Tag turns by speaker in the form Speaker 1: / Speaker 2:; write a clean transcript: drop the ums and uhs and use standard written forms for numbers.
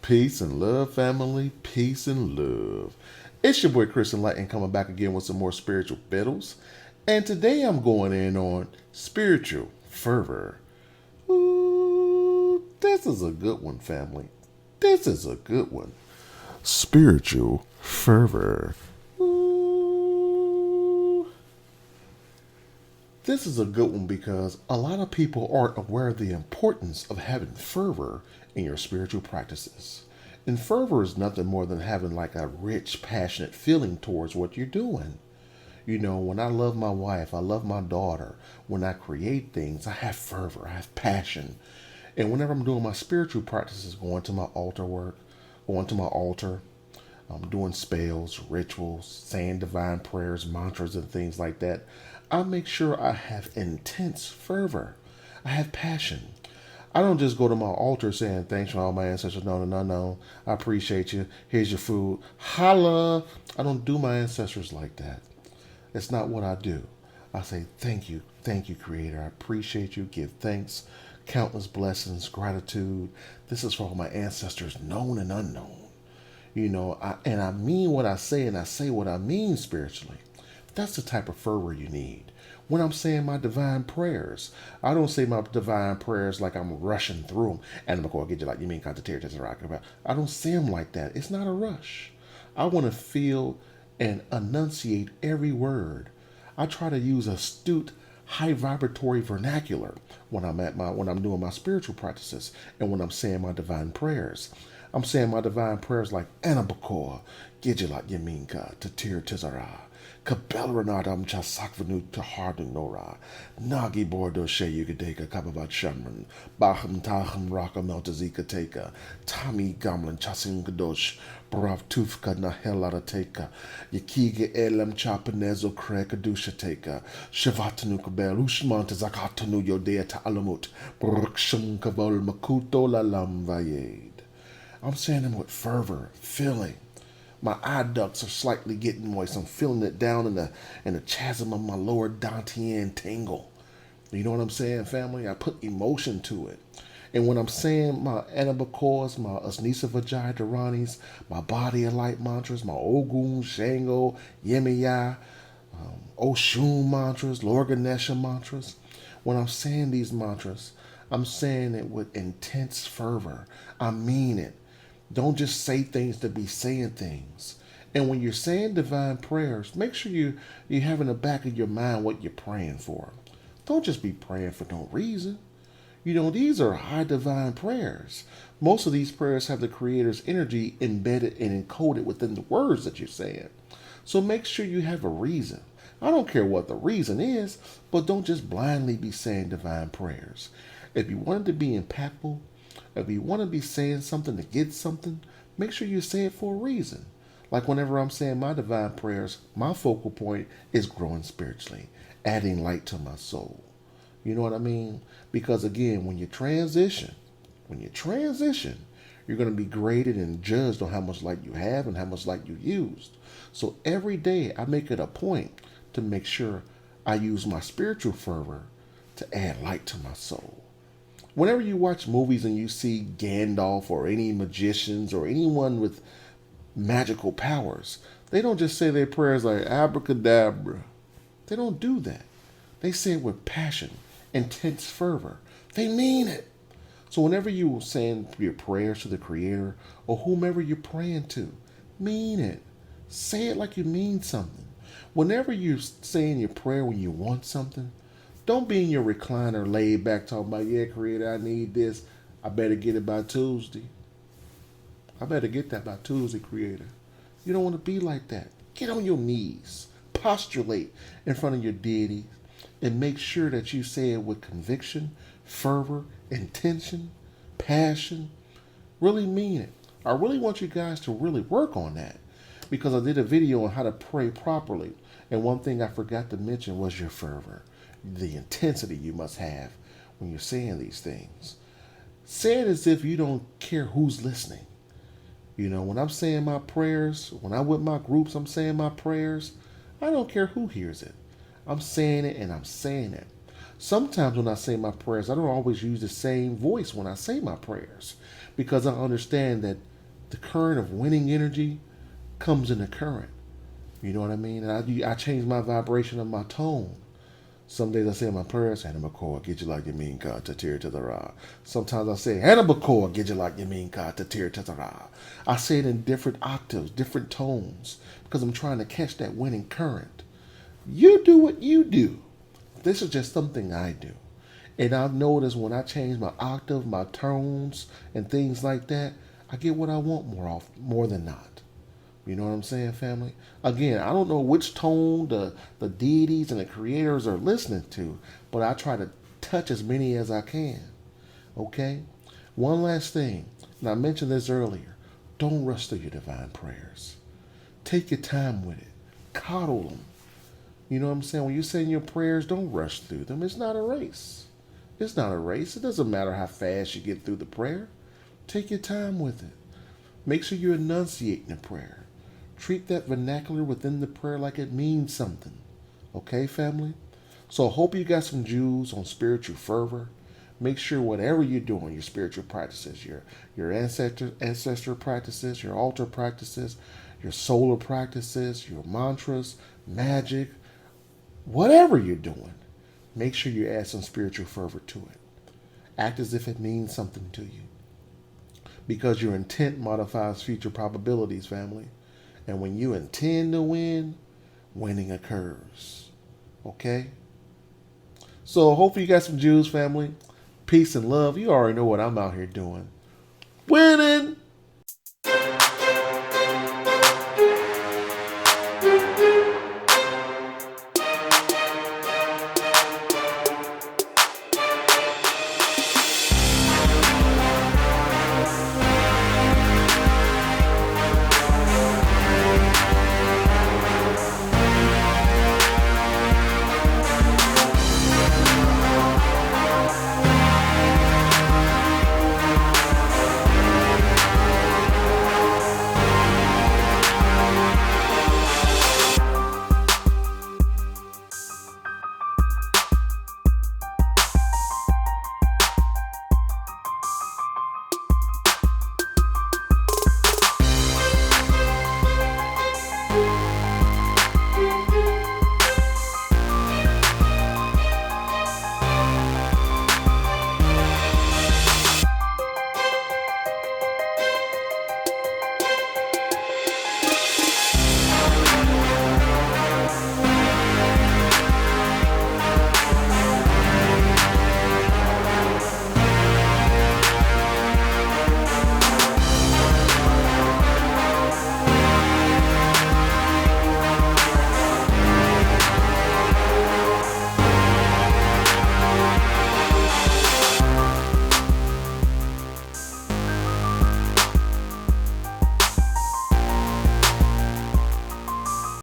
Speaker 1: Peace and love, family. Peace and love. It's your boy Chris Enlightened coming back again with some more spiritual fiddles. And today I'm going in on spiritual fervor. Ooh, this is a good one, family. This is a good one. Spiritual fervor. Ooh. This is a good one because a lot of people aren't aware of the importance of having fervor in your spiritual practices. And fervor is nothing more than having like a rich, passionate feeling towards what you're doing. You know, when I love my wife, I love my daughter. When I create things, I have fervor, I have passion. And whenever I'm doing my spiritual practices, going to my altar work, going to my altar, I'm doing spells, rituals, saying divine prayers, mantras, and things like that, I make sure I have intense fervor. I have passion. I don't just go to my altar saying thanks for all my ancestors. No. I appreciate you. Here's your food. Holla. I don't do my ancestors like that. It's not what I do. I say thank you, Creator. I appreciate you. Give thanks, countless blessings, gratitude. This is for all my ancestors, known and unknown. You know, I mean what I say, and I say what I mean spiritually. That's the type of fervor you need. When I'm saying my divine prayers, I don't say my divine prayers like I'm rushing through them. And I'm going to get you like, you mean about. I don't say them like that. It's not a rush. I want to feel and enunciate every word. I try to use astute, high vibratory vernacular when I'm doing my spiritual practices and when I'm saying my divine prayers. I'm saying my divine prayers like Anabakor, Gijilat Yaminka, Tatir Tizara, Kabelranadam Chasakvanu Tahardun Nora, Nagi Bordo Sheyugadeka Kababat Shamran, Baham Taham Raka Meltazika Teka, Tami Gamlan Chasim Gadosh, Barav Tufka Nahelarateka, Yakiga Elam Chapanezo Krekadusha Teka, Shavatanuka Belushman Zakatanu Yodea Ta'alamut, Bruksham Kabal Makuto Lalam Vayed. I'm saying them with fervor, feeling. My eye ducts are slightly getting moist. I'm feeling it down in the chasm of my lower dantian tingle. You know what I'm saying, family? I put emotion to it. And when I'm saying my Anabakors, my Asnisa Vajay Dharanis, my Body of Light mantras, my Ogun, Shango, Yemiya, Oshun mantras, Lord Ganesha mantras, when I'm saying these mantras, I'm saying it with intense fervor. I mean it. Don't just say things to be saying things. And when you're saying divine prayers, make sure you have in the back of your mind what you're praying for. Don't just be praying for no reason. You know, these are high divine prayers. Most of these prayers have the Creator's energy embedded and encoded within the words that you're saying. So make sure you have a reason. I don't care what the reason is, but don't just blindly be saying divine prayers. If you want it to be impactful, if you want to be saying something to get something, make sure you say it for a reason. Like whenever I'm saying my divine prayers, my focal point is growing spiritually, adding light to my soul. You know what I mean? Because again, when you transition, you're going to be graded and judged on how much light you have and how much light you used. So every day I make it a point to make sure I use my spiritual fervor to add light to my soul. Whenever you watch movies and you see Gandalf or any magicians or anyone with magical powers, they don't just say their prayers like abracadabra. They don't do that. They say it with passion, intense fervor. They mean it. So whenever you're saying your prayers to the Creator or whomever you're praying to, mean it. Say it like you mean something. Whenever you're saying your prayer when you want something, don't be in your recliner laid back talking about, yeah, Creator, I need this. I better get it by Tuesday. I better get that by Tuesday, Creator. You don't want to be like that. Get on your knees. Postulate in front of your deity and make sure that you say it with conviction, fervor, intention, passion. Really mean it. I really want you guys to really work on that because I did a video on how to pray properly. And one thing I forgot to mention was your fervor. The intensity you must have when you're saying these things. Say it as if you don't care who's listening. You know, when I'm saying my prayers, when I'm with my groups, I'm saying my prayers, I don't care who hears it. I'm saying it and I'm saying it. Sometimes when I say my prayers, I don't always use the same voice when I say my prayers because I understand that The current of winning energy comes in the current. You know what I mean? And I change my vibration of my tone. Some days I say in my prayers, Hannibal Core, get you like you mean God to tear to the Ra. Sometimes I say, Hannibal Core, get you like you mean God to tear to the Ra. I say it in different octaves, different tones, because I'm trying to catch that winning current. You do what you do. This is just something I do. And I've noticed when I change my octave, my tones, and things like that, I get what I want more than not. You know what I'm saying, family? Again, I don't know which tone the deities and the creators are listening to, but I try to touch as many as I can. Okay? One last thing, and I mentioned this earlier. Don't rush through your divine prayers. Take your time with it. Coddle them. You know what I'm saying? When you're saying your prayers, don't rush through them. It's not a race. It's not a race. It doesn't matter how fast you get through the prayer. Take your time with it. Make sure you're enunciating the prayer. Treat that vernacular within the prayer like it means something. Okay, family? So I hope you got some jewels on spiritual fervor. Make sure whatever you're doing, your spiritual practices, your ancestor practices, your altar practices, your solar practices, your mantras, magic, whatever you're doing, make sure you add some spiritual fervor to it. Act as if it means something to you. Because your intent modifies future probabilities, family. And when you intend to win, winning occurs. Okay? So hopefully you got some Jews, family. Peace and love. You already know what I'm out here doing. Winning!